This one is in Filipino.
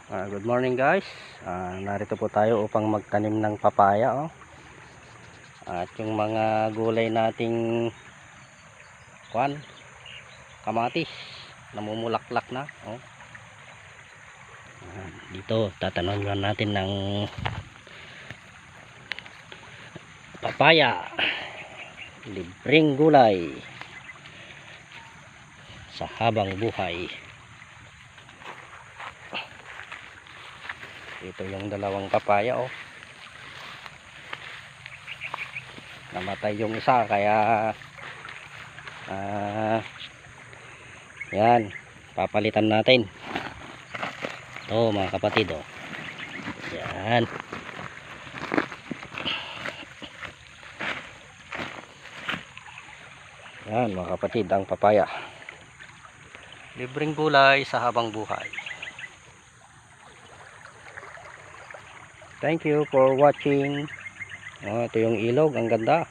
Good morning guys. Narito po tayo upang magtanim ng papaya At yung mga gulay nating kamatis namumulaklak na Dito tatanim natin ng papaya. Libreng gulay sa habang buhay. Ito yung dalawang papaya namatay yung isa kaya yan, papalitan natin. Ito mga kapatid yan. Yan mga kapatid, ang papaya. Libreng gulay sa habang buhay. Thank you for watching. Ito yung ilog, ang ganda.